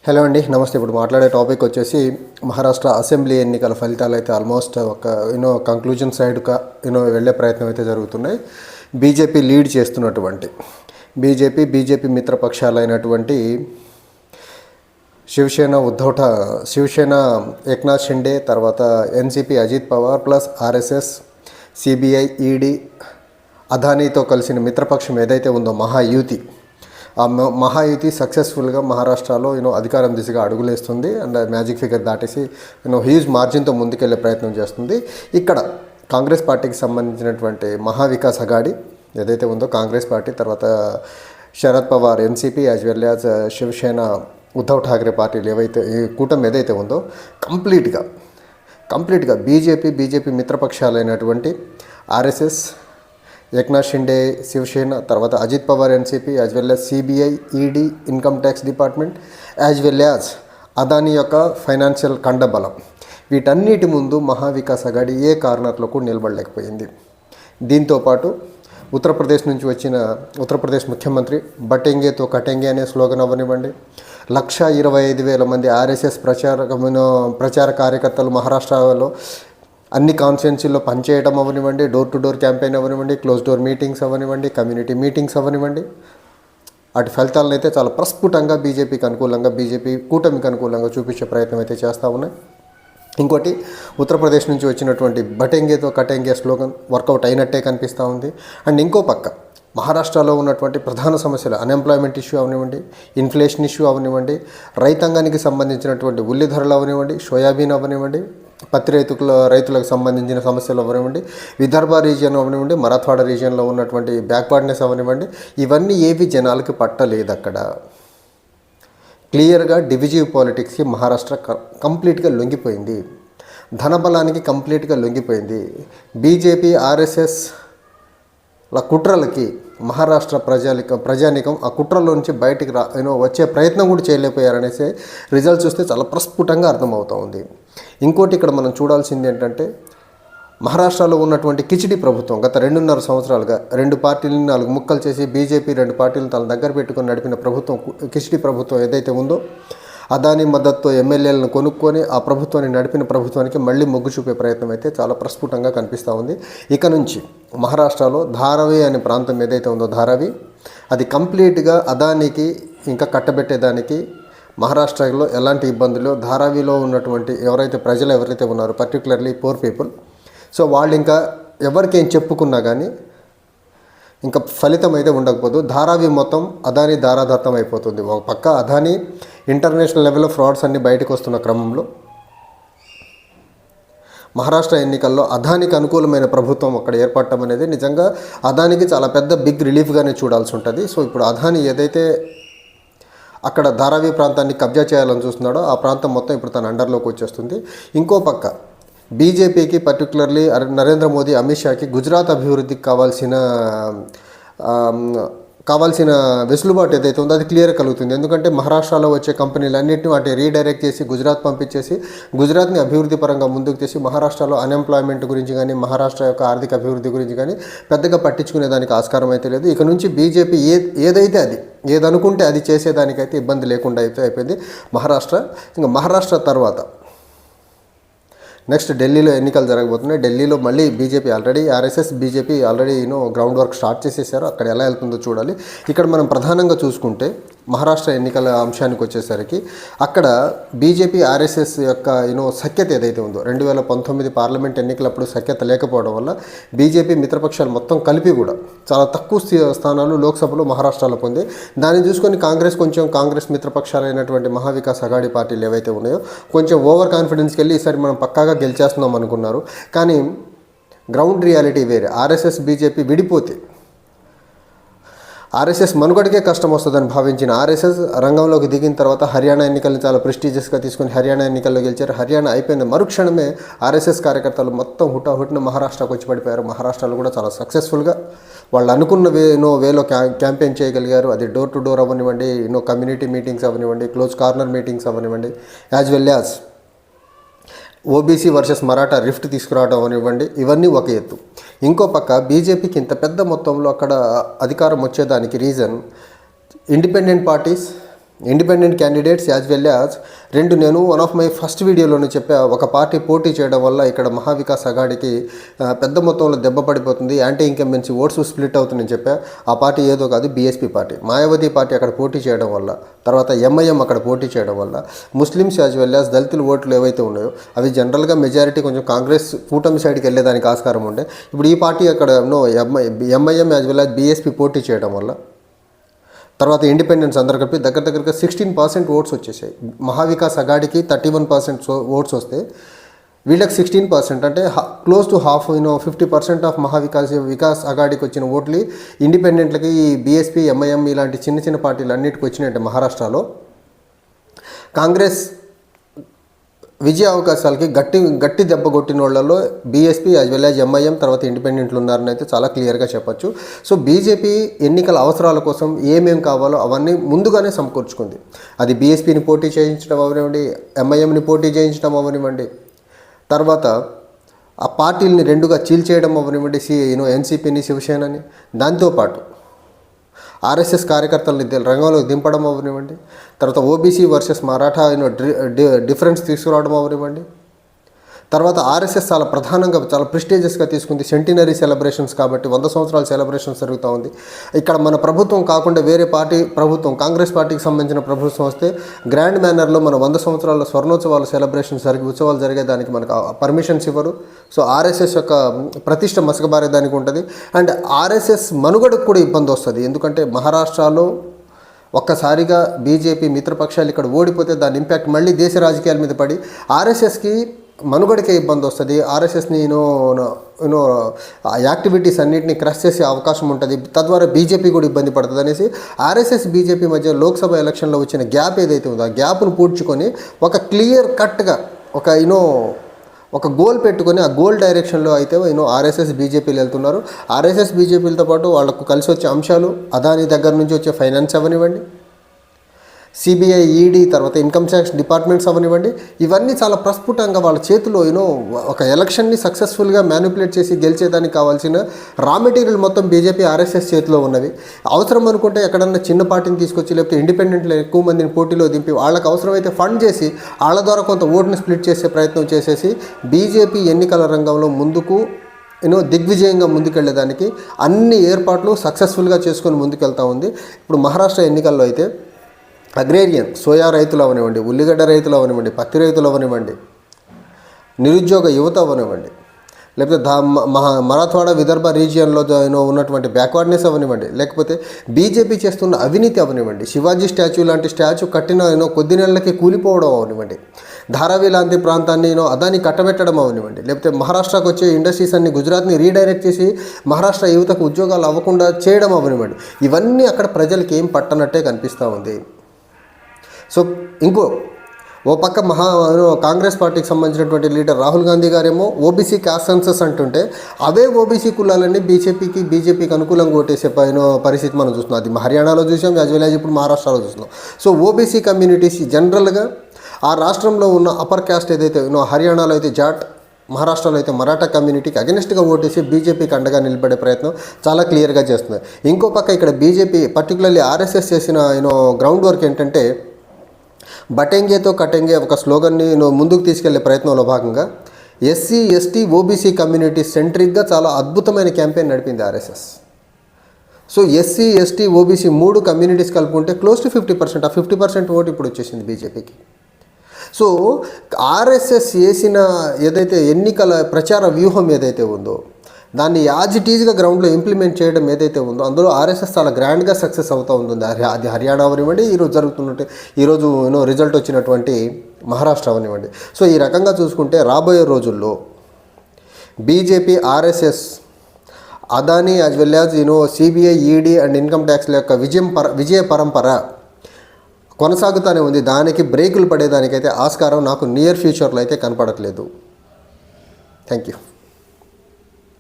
Hello అండి, నమస్తే. ఇప్పుడు మాట్లాడే టాపిక్ వచ్చేసి మహారాష్ట్ర అసెంబ్లీ ఎన్నికల ఫలితాలు అయితే ఆల్మోస్ట్ ఒక కంక్లూజన్ సైడ్గా వెళ్ళే ప్రయత్నం అయితే జరుగుతున్నాయి. బీజేపీ లీడ్ చేస్తున్నటువంటి బీజేపీ మిత్రపక్షాలైనటువంటి శివసేన ఏక్నాథ్ షిండే, తర్వాత NCP Ajit Pawar plus RSS, CBI, ED, అదానీతో కలిసిన మిత్రపక్షం ఏదైతే ఉందో మహాయుతి, ఆ మహాయుతి సక్సెస్ఫుల్గా మహారాష్ట్రలో అధికారం దిశగా అడుగులేస్తుంది అండ్ మ్యాజిక్ ఫిగర్ దాటేసి హ్యూజ్ మార్జిన్తో ముందుకెళ్లే ప్రయత్నం చేస్తుంది. ఇక్కడ కాంగ్రెస్ పార్టీకి సంబంధించినటువంటి మహావికాస్ అఘాడి ఏదైతే ఉందో కాంగ్రెస్ పార్టీ, తర్వాత Sharad Pawar NCP as well as Shiv Sena Uddhav Thackeray పార్టీలు ఏవైతే ఈ కూటమి ఏదైతే ఉందో కంప్లీట్గా బీజేపీ మిత్రపక్షాలైనటువంటి ఆర్ఎస్ఎస్, ఏక్నాథ్ షిండే శివసేన, తర్వాత Ajit Pawar NCP as well as CBI, ED, income tax department as well as Adani యొక్క ఫైనాన్షియల్ కండబలం, వీటన్నిటి ముందు మహావికాస్ అఘాడి ఏ కార్నర్లో కూడా నిలబడలేకపోయింది. దీంతోపాటు ఉత్తరప్రదేశ్ నుంచి వచ్చిన ఉత్తరప్రదేశ్ ముఖ్యమంత్రి బటెంగేతో కటెంగే అనే స్లోగన్ అవ్వనివ్వండి, 125,000 మంది ఆర్ఎస్ఎస్ ప్రచార కార్యకర్తలు మహారాష్ట్రలో అన్ని కాన్స్టిట్యున్సీల్లో పనిచేయడం అవ్వనివ్వండి, డోర్ టు డోర్ క్యాంపెయిన్ అవ్వనివ్వండి, క్లోజ్ డోర్ మీటింగ్స్ అవ్వనివ్వండి, కమ్యూనిటీ మీటింగ్స్ అవ్వనివ్వండి, అటు ఫలితాలను అయితే చాలా ప్రస్ఫుటంగా బీజేపీ కూటమికి అనుకూలంగా చూపించే ప్రయత్నం అయితే చేస్తూ ఉన్నాయి. ఇంకోటి, ఉత్తరప్రదేశ్ నుంచి వచ్చినటువంటి బటెంగేతో కటెంగే స్లోగన్ వర్కౌట్ అయినట్టే కనిపిస్తూ ఉంది. అండ్ ఇంకో పక్క మహారాష్ట్రలో ఉన్నటువంటి ప్రధాన సమస్యలు అన్ఎంప్లాయ్మెంట్ ఇష్యూ అవనివ్వండి, ఇన్ఫ్లేషన్ ఇష్యూ అవనివ్వండి, రైతాంగానికి సంబంధించినటువంటి ఉల్లి ధరలు అవనివ్వండి, సోయాబీన్ అవనివ్వండి, పత్తి రైతులకు సంబంధించిన సమస్యలు అవనివ్వండి, విదర్భ రీజియన్ అవనివ్వండి, మరాఠ్వాడ రీజియన్లో ఉన్నటువంటి బ్యాక్వర్డ్నెస్ అవనివ్వండి, ఇవన్నీ ఏవి జనాలకి పట్టలేదు. అక్కడ క్లియర్గా డివిజివ్ పాలిటిక్స్కి మహారాష్ట్ర కంప్లీట్గా లొంగిపోయింది, ధనబలానికి కంప్లీట్గా లొంగిపోయింది. బీజేపీ ఆర్ఎస్ఎస్ కుట్రలకి మహారాష్ట్ర ప్రజానికం ఆ కుట్రలో నుంచి బయటికి వచ్చే ప్రయత్నం కూడా చేయలేకపోయారనేసి రిజల్ట్స్ చూస్తే చాలా ప్రస్ఫుటంగా అర్థమవుతూ ఉంది. ఇంకోటి ఇక్కడ మనం చూడాల్సింది ఏంటంటే, మహారాష్ట్రలో ఉన్నటువంటి కిచిడి ప్రభుత్వం గత 2.5 సంవత్సరాలుగా 2 పార్టీలని 4 ముక్కలు చేసి బీజేపీ 2 పార్టీలను తన దగ్గర పెట్టుకొని నడిపిన ప్రభుత్వం, కిచిడి ప్రభుత్వం ఏదైతే ఉందో, అదానీ మద్దతుతో ఎమ్మెల్యేలను కొనుక్కొని ఆ ప్రభుత్వాన్ని నడిపిన ప్రభుత్వానికి మళ్ళీ మొగ్గు చూపే ప్రయత్నం అయితే చాలా ప్రస్ఫుటంగా కనిపిస్తూ ఉంది. ఇక నుంచి మహారాష్ట్రలో ధారావి అనే ప్రాంతం ఏదైతే ఉందో అది కంప్లీట్గా అదానీకి ఇంకా కట్టబెట్టేదానికి మహారాష్ట్రలో ఎలాంటి ఇబ్బందులు, ధారావిలో ఉన్నటువంటి ప్రజలు ఎవరైతే ఉన్నారో పర్టికులర్లీ పూర్ పీపుల్, సో వాళ్ళు ఇంకా ఎవరికేం చెప్పుకున్నా కానీ ఇంకా ఫలితం అయితే ఉండకపోదు. ధారావి మొత్తం అదానీ దారాదత్తం అయిపోతుంది. ఒక పక్క అదానీ ఇంటర్నేషనల్ లెవెల్లో ఫ్రాడ్స్ అన్నీ బయటకు వస్తున్న క్రమంలో మహారాష్ట్ర ఎన్నికల్లో అదానికి అనుకూలమైన ప్రభుత్వం అక్కడ ఏర్పడటం అనేది నిజంగా అదానికి చాలా పెద్ద బిగ్ రిలీఫ్గానే చూడాల్సి ఉంటుంది. సో ఇప్పుడు అదానీ ఏదైతే అక్కడ ధారావి ప్రాంతాన్ని కబ్జా చేయాలని చూస్తున్నాడో ఆ ప్రాంతం మొత్తం ఇప్పుడు తన అండర్లోకి వచ్చేస్తుంది. ఇంకో పక్క బీజేపీకి పర్టికులర్లీ నరేంద్ర మోదీ, అమిత్ షాకి గుజరాత్ అభివృద్ధికి కావాల్సిన వెసులుబాటు ఏదైతే ఉందో అది క్లియర్ కలుగుతుంది. ఎందుకంటే మహారాష్ట్రలో వచ్చే కంపెనీలన్నింటినీ వాటిని రీడైరెక్ట్ చేసి గుజరాత్ పంపించేసి గుజరాత్ని అభివృద్ధి పరంగా ముందుకు తెచ్చి మహారాష్ట్రలో అన్ఎంప్లాయ్మెంట్ గురించి కానీ మహారాష్ట్ర యొక్క ఆర్థిక అభివృద్ధి గురించి కానీ పెద్దగా పట్టించుకునే దానికి ఆస్కారం అయితే లేదు. ఇక నుంచి బీజేపీ ఏదనుకుంటే అది చేసేదానికైతే ఇబ్బంది లేకుండా అయితే అయిపోయింది మహారాష్ట్ర. ఇంకా మహారాష్ట్ర తర్వాత నెక్స్ట్ ఢిల్లీలో ఎన్నికలు జరగబోతున్నాయి. ఢిల్లీలో మళ్ళీ RSS BJP already ground work start చేసేసారు. అక్కడ ఎలా వెళ్తుందో చూడాలి. ఇక్కడ మనం ప్రధానంగా చూసుకుంటే మహారాష్ట్ర ఎన్నికల అంశానికి వచ్చేసరికి అక్కడ బీజేపీ ఆర్ఎస్ఎస్ యొక్క సఖ్యత ఏదైతే ఉందో 2019 పార్లమెంట్ ఎన్నికలప్పుడు సఖ్యత లేకపోవడం వల్ల బీజేపీ మిత్రపక్షాలు మొత్తం కలిపి కూడా చాలా తక్కువ స్థానాలు లోక్సభలో మహారాష్ట్రలో పొంది, దాన్ని చూసుకొని కాంగ్రెస్ మిత్రపక్షాలైనటువంటి మహావికాస్ అఘాడి పార్టీలు ఏవైతే ఉన్నాయో కొంచెం ఓవర్ కాన్ఫిడెన్స్కి వెళ్ళి ఈసారి మనం పక్కాగా గెలిచేస్తున్నాం అనుకున్నారు. కానీ గ్రౌండ్ రియాలిటీ వేరే. ఆర్ఎస్ఎస్ బీజేపీ విడిపోతే ఆర్ఎస్ఎస్ మనుగడకే కష్టం వస్తుందని భావించిన ఆర్ఎస్ఎస్ రంగంలోకి దిగిన తర్వాత హర్యానా ఎన్నికలను చాలా ప్రెస్టీజియస్గా తీసుకుని హర్యానా ఎన్నికల్లో గెలిచారు. హర్యానా అయిపోయిన మరుక్షణమే ఆర్ఎస్ఎస్ కార్యకర్తలు మొత్తం హుటాహుటిన మహారాష్ట్రకు వచ్చి పడిపోయారు. మహారాష్ట్రలో కూడా చాలా సక్సెస్ఫుల్గా వాళ్ళు అనుకున్న వేలో క్యాంపెయిన్ చేయగలిగారు. అది డోర్ టు డోర్ అవ్వనివ్వండి, కమ్యూనిటీ మీటింగ్స్ అవ్వనివ్వండి, క్లోజ్ కార్నర్ మీటింగ్స్ అవ్వనివ్వండి, as well as OBC versus Maratha rift తీసుకురావడం అనివ్వండి, ఇవన్నీ ఒక ఎత్తు. ఇంకో పక్క బీజేపీకి ఇంత పెద్ద మొత్తంలో అక్కడ అధికారం వచ్చేదానికి reason independent parties independent candidates as well as రెండు, నేను వన్ ఆఫ్ మై ఫస్ట్ వీడియోలోనే చెప్పా, ఒక పార్టీ పోటీ చేయడం వల్ల ఇక్కడ మహావికాస్ అఘాడీకి పెద్ద మొత్తంలో దెబ్బ పడిపోతుంది, యాంటీ ఇన్కంబెన్సీ ఓట్స్ స్ప్లిట్ అవుతుందని చెప్పా. ఆ పార్టీ ఏదో కాదు, బీఎస్పీ పార్టీ. మాయావతి పార్టీ అక్కడ పోటీ చేయడం వల్ల, తర్వాత ఎంఐఎం అక్కడ పోటీ చేయడం వల్ల ముస్లిమ్స్ యాజ్ వెల్ యాజ్ దళితుల ఓట్లు ఏవైతే ఉన్నాయో అవి జనరల్గా మెజారిటీ కొంచెం కాంగ్రెస్ కూటమి సైడ్కి వెళ్ళేదానికి ఆస్కారం ఉండే. ఇప్పుడు ఈ పార్టీ అక్కడ MIM as well as BSP పోటీ చేయడం వల్ల, తర్వాత ఇండిపెండెన్స్ అందరు కలిపి దగ్గరగా 16% ఓట్స్ వచ్చేసాయి. మహావికాస్ అఘాడీకి 31% ఓట్స్ వస్తే వీళ్ళకి 16%, అంటే close to half 50% of Vikas అఘాడీకి వచ్చిన ఓట్లు ఇండిపెండెంట్లకి బీఎస్పీ ఎంఐఎం ఇలాంటి చిన్న చిన్న పార్టీలు అన్నిటికి వచ్చినాయంటే మహారాష్ట్రలో కాంగ్రెస్ విజయ అవకాశాలకి గట్టి దెబ్బ కొట్టిన వాళ్ళలో BSP as well as MIM తర్వాత ఇండిపెండెంట్లు ఉన్నారని అయితే చాలా క్లియర్గా చెప్పొచ్చు. సో బీజేపీ ఎన్నికల అవసరాల కోసం ఏమేం కావాలో అవన్నీ ముందుగానే సమకూర్చుకుంది. అది బీఎస్పీని పోటీ చేయించడం అవనివ్వండి, ఎంఐఎంని పోటీ చేయించడం అవనివ్వండి, తర్వాత ఆ పార్టీలని రెండుగా చీల్చేయడం అవనివ్వండి, ఎన్సీపీని శివసేనని, దాంతోపాటు ఆర్ఎస్ఎస్ కార్యకర్తలని రంగంలోకి దింపడం అవనివ్వండి, తర్వాత ఓబీసీ వర్సెస్ మరాఠా డిఫరెన్స్ తీసుకురావడం అవనివ్వండి, తర్వాత ఆర్ఎస్ఎస్ చాలా ప్రధానంగా చాలా ప్రెస్టీజియస్గా తీసుకుంది సెంటినరీ సెలబ్రేషన్స్, కాబట్టి 100 సంవత్సరాల సెలబ్రేషన్స్ జరుగుతూ ఉంది. ఇక్కడ మన ప్రభుత్వం కాకుండా వేరే పార్టీ ప్రభుత్వం, కాంగ్రెస్ పార్టీకి సంబంధించిన ప్రభుత్వం వస్తే గ్రాండ్ మేనర్లో మన 100 సంవత్సరాల స్వర్ణోత్సవాల సెలబ్రేషన్స్ ఉత్సవాలు జరిగేదానికి మనకు పర్మిషన్స్ ఇవ్వరు. సో ఆర్ఎస్ఎస్ యొక్క ప్రతిష్ట మసకబారేదానికి ఉంటుంది. అండ్ ఆర్ఎస్ఎస్ మనుగడకు కూడా ఇబ్బంది వస్తుంది. ఎందుకంటే మహారాష్ట్రలో ఒక్కసారిగా బీజేపీ మిత్రపక్షాలు ఇక్కడ ఓడిపోతే దాని ఇంపాక్ట్ మళ్ళీ దేశ రాజకీయాల మీద పడి ఆర్ఎస్ఎస్కి మనుగడకే ఇబ్బంది వస్తుంది. ఆర్ఎస్ఎస్ని యాక్టివిటీస్ అన్నింటినీ క్రష్ చేసే అవకాశం ఉంటుంది. తద్వారా బీజేపీ కూడా ఇబ్బంది పడుతుంది అనేసి ఆర్ఎస్ఎస్ బీజేపీ మధ్య లోక్సభ ఎలక్షన్లో వచ్చిన గ్యాప్ ఏదైతే ఉందో ఆ గ్యాప్ను పూడ్చుకొని ఒక క్లియర్ కట్గా ఒక గోల్ పెట్టుకొని ఆ గోల్ డైరెక్షన్లో అయితే ఆర్ఎస్ఎస్ బీజేపీలు వెళ్తున్నారు. ఆర్ఎస్ఎస్ బీజేపీలతో పాటు వాళ్ళకు కలిసి వచ్చే అంశాలు అదాని దగ్గర నుంచి వచ్చే ఫైనాన్స్ అవనివ్వండి, సిబిఐ ఈడీ తర్వాత ఇన్కమ్ ట్యాక్స్ డిపార్ట్మెంట్స్ అవనివ్వండి, ఇవన్నీ చాలా ప్రస్ఫుటంగా వాళ్ళ చేతిలో ఒక ఎలక్షన్ని సక్సెస్ఫుల్గా మ్యానిపులేట్ చేసి గెలిచేదానికి కావాల్సిన రా మెటీరియల్ మొత్తం బీజేపీ ఆర్ఎస్ఎస్ చేతిలో ఉన్నవి. అవసరం అనుకుంటే ఎక్కడన్నా చిన్న పార్టీని తీసుకొచ్చి లేకపోతే ఇండిపెండెంట్లో ఎక్కువ మందిని పోటీలో దింపి వాళ్ళకి అవసరమైతే ఫండ్ చేసి వాళ్ళ ద్వారా కొంత ఓటుని స్ప్లిట్ చేసే ప్రయత్నం చేసేసి బీజేపీ ఎన్నికల రంగంలో ముందుకు దిగ్విజయంగా ముందుకెళ్లేదానికి అన్ని ఏర్పాట్లు సక్సెస్ఫుల్గా చేసుకొని ముందుకెళ్తూ ఉంది. ఇప్పుడు మహారాష్ట్ర ఎన్నికల్లో అయితే అగ్రేరియన్ సోయా రైతులు అవనివ్వండి, ఉల్లిగడ్డ రైతులు అవనివ్వండి, పత్తి రైతులు అవనివ్వండి, నిరుద్యోగ యువత అవనివ్వండి, లేకపోతే మరాఠవాడ విదర్భ రీజియన్లో ఉన్నటువంటి బ్యాక్వర్డ్నెస్ అవనివ్వండి, లేకపోతే బీజేపీ చేస్తున్న అవినీతి అవనివ్వండి, శివాజీ స్టాచ్యూ లాంటి స్టాచ్యూ కట్టిన కొద్ది నెలలకి కూలిపోవడం అవనివ్వండి, ధారావి లాంటి ప్రాంతాన్ని అదాన్ని కట్టబెట్టడం అవనివ్వండి, లేకపోతే మహారాష్ట్రకు వచ్చే ఇండస్ట్రీస్ అన్ని గుజరాత్ని రీడైరెక్ట్ చేసి మహారాష్ట్ర యువతకు ఉద్యోగాలు అవ్వకుండా చేయడం అవనివ్వండి, ఇవన్నీ అక్కడ ప్రజలకి ఏం పట్టనట్టే కనిపిస్తూ ఉంది. సో ఓ పక్క కాంగ్రెస్ పార్టీకి సంబంధించినటువంటి లీడర్ రాహుల్ గాంధీ గారేమో ఓబీసీ క్యాస్ట్ సెన్సస్ అంటుంటే అవే ఓబీసీ కులాలన్నీ బీజేపీకి అనుకూలంగా ఓటేసే పరిస్థితి మనం చూస్తున్నాం. అది హర్యానాలో చూసాం, యాజ్ వెల్ యాజ్ ఇప్పుడు మహారాష్ట్రలో చూస్తున్నాం. సో ఓబీసీ కమ్యూనిటీస్ జనరల్గా ఆ రాష్ట్రంలో ఉన్న అప్పర్ క్యాస్ట్ ఏదైతే హర్యానాలో అయితే జాట్, మహారాష్ట్రలో అయితే మరాఠా కమ్యూనిటీకి అగెనిస్ట్గా ఓటేసి బీజేపీకి అండగా నిలబడే ప్రయత్నం చాలా క్లియర్గా చేస్తుంది. ఇంకో పక్క ఇక్కడ బీజేపీ పర్టికులర్లీ ఆర్ఎస్ఎస్ చేసిన గ్రౌండ్ వర్క్ ఏంటంటే బటెంగేతో కటెంగే ఒక స్లోగన్ని ముందుకు తీసుకెళ్లే ప్రయత్నంలో భాగంగా ఎస్సీ ఎస్టీ ఓబీసీ కమ్యూనిటీ సెంట్రిక్గా చాలా అద్భుతమైన క్యాంపెయిన్ నడిపింది RSS. So SC ST OBC 3 communities కలుపుకుంటే క్లోజ్ టు 50%, ఆ 50% ఓటు ఇప్పుడు వచ్చేసింది బీజేపీకి. సో ఆర్ఎస్ఎస్ చేసిన ఏదైతే ఎన్నికల ప్రచార వ్యూహం ఏదైతే ఉందో దాన్ని యాజ్ ఇట్ ఈజ్గా గ్రౌండ్లో ఇంప్లిమెంట్ చేయడం ఏదైతే ఉందో అందులో ఆర్ఎస్ఎస్ చాలా గ్రాండ్గా సక్సెస్ అవుతూ ఉంటుంది. అది హర్యానా అవనివ్వండి, ఈరోజు జరుగుతున్నట్టు ఈరోజు రిజల్ట్ వచ్చినటువంటి మహారాష్ట్ర అవనివ్వండి. సో ఈ రకంగా చూసుకుంటే రాబోయే రోజుల్లో BJP RSS Adani as well as CBI ED and income ట్యాక్స్ల యొక్క విజయ పరంపర కొనసాగుతూనే ఉంది. దానికి బ్రేకులు పడేదానికైతే ఆస్కారం నాకు నియర్ ఫ్యూచర్లో అయితే కనపడట్లేదు. Thank you.